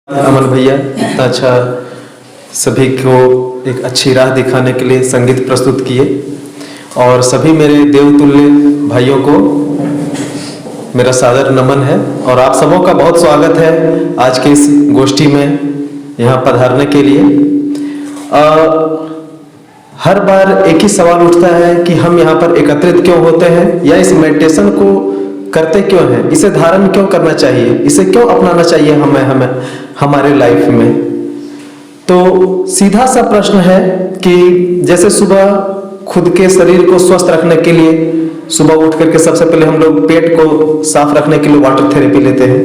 अमन भैया इतना अच्छा सभी को एक अच्छी राह दिखाने के लिए संगीत प्रस्तुत किए और सभी मेरे देवतुल्य भाइयों को मेरा सादर नमन है और आप सबों का बहुत स्वागत है आज के इस गोष्ठी में यहाँ पधारने के लिए। हर बार एक ही सवाल उठता है कि हम यहाँ पर एकत्रित क्यों होते हैं या इस मेडिटेशन को करते क्यों हैं, इसे धारण क्यों करना चाहिए, इसे क्यों अपनाना चाहिए हमें हमारे लाइफ में। तो सीधा सा प्रश्न है कि जैसे सुबह खुद के शरीर को स्वस्थ रखने के लिए सुबह उठ करके सबसे पहले हम लोग पेट को साफ रखने के लिए वाटर थेरेपी लेते हैं।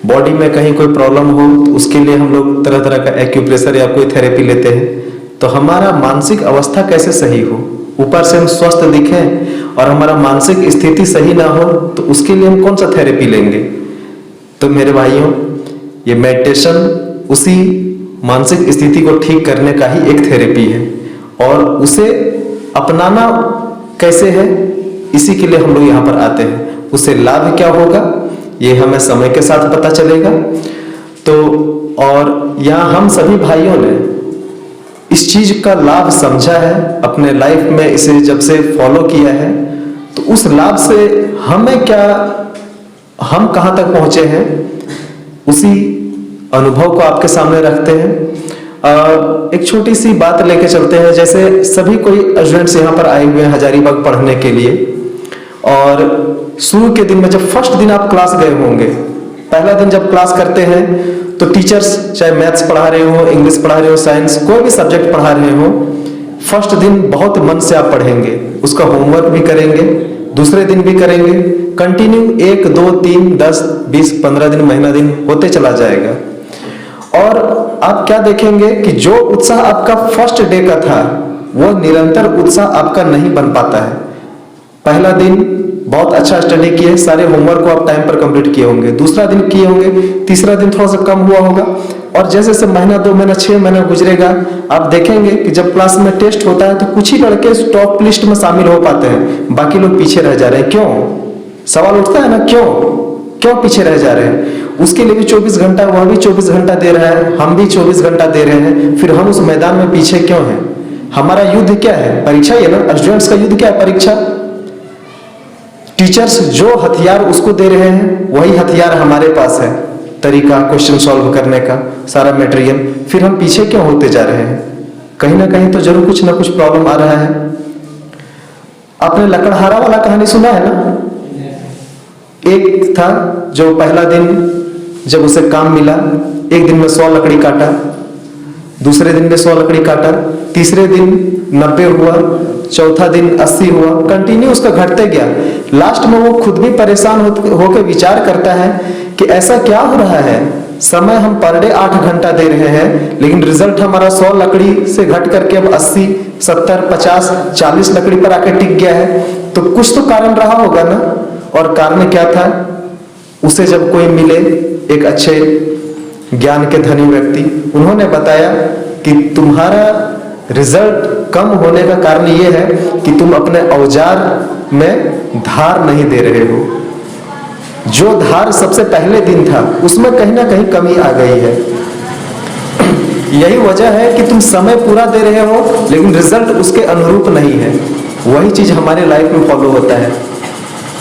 बॉडी में कहीं कोई प्रॉब्लम हो तो उसके लिए हम लोग तरह तरह का एक्यूप्रेशर या कोई थेरेपी लेते हैं। तो हमारा मानसिक अवस्था कैसे सही हो, ऊपर से हम स्वस्थ दिखें और हमारा मानसिक स्थिति सही ना हो तो उसके लिए हम कौन सा थेरेपी लेंगे। तो मेरे भाइयों, ये मेडिटेशन उसी मानसिक स्थिति को ठीक करने का ही एक थेरेपी है और उसे अपनाना कैसे है इसी के लिए हम लोग यहाँ पर आते हैं। उससे लाभ क्या होगा ये हमें समय के साथ पता चलेगा। तो और यहाँ हम सभी भाइयों ने इस चीज का लाभ समझा है, अपने लाइफ में इसे जब से फॉलो किया है तो उस लाभ से हमें क्या, हम कहां तक पहुंचे हैं उसी अनुभव को आपके सामने रखते हैं। एक छोटी सी बात लेके चलते हैं। जैसे सभी कोई स्टूडेंट्स यहाँ पर आए हुए हैं हजारीबाग पढ़ने के लिए और शुरू के दिन में जब फर्स्ट दिन आप क्लास गए होंगे, पहला दिन जब क्लास करते हैं तो टीचर्स चाहे मैथ्स पढ़ा रहे हो, इंग्लिश पढ़ा रहे हो, साइंस कोई भी सब्जेक्ट पढ़ा रहे हो, फर्स्ट दिन बहुत मन से आप पढ़ेंगे, उसका होमवर्क भी करेंगे, दूसरे दिन भी करेंगे, कंटिन्यू 1, 2, 3, 10, 20, 15 दिन, महीना दिन होते चला जाएगा। और आप क्या देखेंगे कि जो उत्साह आपका फर्स्ट डे का था वो निरंतर उत्साह आपका नहीं बन पाता है। पहला दिन बहुत अच्छा स्टडी किए, सारे होमवर्क को आप टाइम पर कंप्लीट किए होंगे, दूसरा दिन किए होंगे, तीसरा दिन थोड़ा सा कम हुआ होगा और जैसे जैसे महीना, 2 महीना, 6 महीना गुजरेगा आप देखेंगे कि जब क्लास में टेस्ट होता है तो कुछ ही लड़के टॉप लिस्ट में शामिल हो पाते हैं, बाकी लोग पीछे रह जा रहे हैं। क्यों? सवाल उठता है ना, क्यों पीछे रह जा रहे हैं। उसके लिए भी 24 घंटा, वह भी 24 घंटा दे रहा है, हम भी 24 घंटा दे रहे हैं, फिर हम उस मैदान में पीछे क्यों हैं। हमारा युद्ध क्या है? परीक्षा ही है ना। स्टूडेंट्स का युद्ध क्या है? परीक्षा। टीचर्स जो हथियार उसको दे रहे हैं वही हथियार हमारे पास है, तरीका क्वेश्चन सॉल्व करने का, सारा मटेरियल। फिर हम पीछे क्यों होते जा रहे हैं? कहीं ना कहीं तो जरूर कुछ ना कुछ प्रॉब्लम आ रहा है। आपने लकड़हारा वाला कहानी सुना है ना? एक था जो पहला दिन जब उसे काम मिला, एक दिन में 100 लकड़ी काटा, दूसरे दिन में 100 लकड़ी काटा, तीसरे दिन 90 हुआ, चौथा दिन 80 हुआ, कंटिन्यू उसका घटते गया। लास्ट में वो खुद भी परेशान होकर विचार करता है कि ऐसा क्या हो रहा है, समय हम पर डे 8 घंटा दे रहे हैं लेकिन रिजल्ट हमारा 100 लकड़ी से घट करके अब 80, 70, 50, 40 लकड़ी पर आकर टिक गया है। तो कुछ तो कारण रहा होगा ना। और कारण क्या था? उसे जब कोई मिले, एक अच्छे ज्ञान के धनी व्यक्ति, उन्होंने बताया कि तुम्हारा रिजल्ट कम होने का कारण यह है कि तुम अपने औजार में धार नहीं दे रहे हो। जो धार सबसे पहले दिन था उसमें कहीं ना कहीं कमी आ गई है। यही वजह है कि तुम समय पूरा दे रहे हो लेकिन रिजल्ट उसके अनुरूप नहीं है। वही चीज हमारे लाइफ में फॉलो होता है।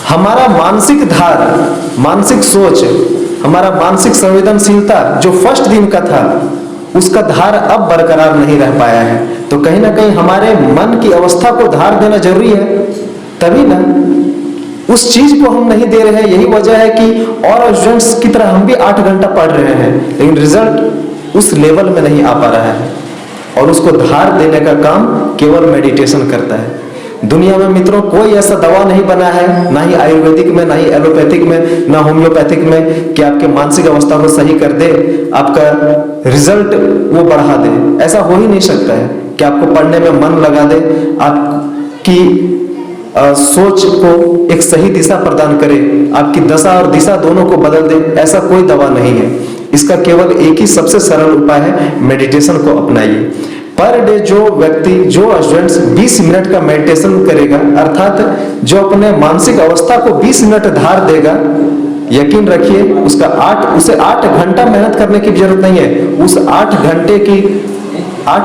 हमारा मानसिक धार, मानसिक सोच, हमारा मानसिक संवेदनशीलता जो फर्स्ट दिन का था उसका धार अब बरकरार नहीं रह पाया है। तो कहीं ना कहीं हमारे मन की अवस्था को धार देना जरूरी है, तभी ना। उस चीज को हम नहीं दे रहे हैं। यही वजह है कि और स्टूडेंट्स की तरह हम भी 8 घंटा पढ़ रहे हैं लेकिन रिजल्ट उस लेवल में नहीं आ पा रहा है। और उसको धार देने का काम केवल मेडिटेशन करता है। दुनिया में मित्रों कोई ऐसा दवा नहीं बना है, ना ही आयुर्वेदिक में, ना ही एलोपैथिक में, ना होम्योपैथिक में, कि आपके मानसिक अवस्था को सही कर दे, आपका रिजल्ट वो बढ़ा दे। ऐसा हो ही नहीं सकता है कि आपको पढ़ने में मन लगा दे, आपकी सोच को एक सही दिशा प्रदान करे, आपकी दशा और दिशा दोनों को बदल दे। ऐसा कोई दवा नहीं है। इसका केवल एक ही सबसे सरल उपाय है, मेडिटेशन को अपनाइए। पर डे जो व्यक्ति, जो स्टूडेंट्स 20 मिनट का मेडिटेशन करेगा, अर्थात जो अपने मानसिक अवस्था को 20 मिनट धार देगा, यकीन रखिए उसे 8 घंटा मेहनत करने की जरूरत नहीं है। उस 8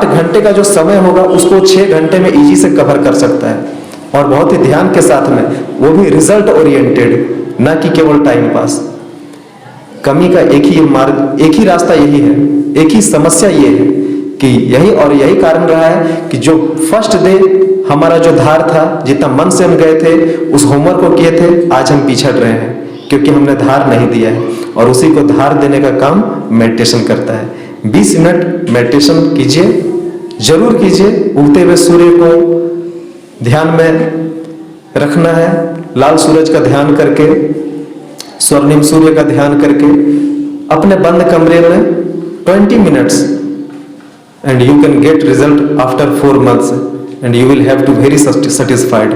घंटे का जो समय होगा उसको 6 घंटे में इजी से कवर कर सकता है, और बहुत ही ध्यान के साथ में, वो भी रिजल्ट ओरिएंटेड, ना कि केवल टाइम पास। कमी का एक ही मार्ग, एक ही रास्ता यही है, एक ही समस्या ये है कि यही कारण रहा है कि जो फर्स्ट डे हमारा जो धार था, जितना मन से हम गए थे, उस होमवर्क को किए थे, आज हम पिछड़ रहे हैं क्योंकि हमने धार नहीं दिया है। और उसी को धार देने का काम मेडिटेशन करता है। 20 मिनट मेडिटेशन कीजिए, जरूर कीजिए। उगते हुए सूर्य को ध्यान में रखना है, लाल सूरज का ध्यान करके, स्वर्णिम सूर्य का ध्यान करके अपने बंद कमरे में 20 minutes, and you can get result after 4 months and you will have to very satisfied।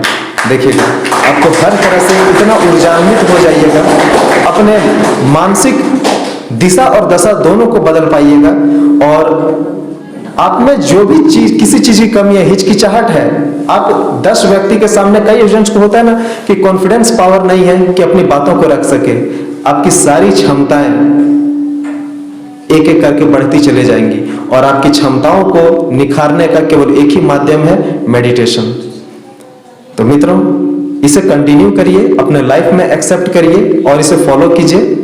देखिएगा आपको हर तरह से इतना ऊर्जान्वित हो जाइएगा, अपने मानसिक दिशा और दशा दोनों को बदल पाइएगा। और आप में जो भी चीज, किसी चीज की कमी है, हिचकिचाहट है, आप 10 व्यक्ति के सामने, कई एजेंट्स को होता है ना कि कॉन्फिडेंस पावर नहीं है कि अपनी बातों को रख सके। आपकी सारी क्षमताएं एक एक करके बढ़ती चले जाएंगी, और आपकी क्षमताओं को निखारने का केवल एक ही माध्यम है, मेडिटेशन। तो मित्रों, इसे कंटिन्यू करिए, अपने लाइफ में एक्सेप्ट करिए और इसे फॉलो कीजिए।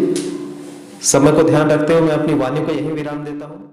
समय को ध्यान रखते हुए मैं अपनी वाणी को यहीं विराम देता हूं।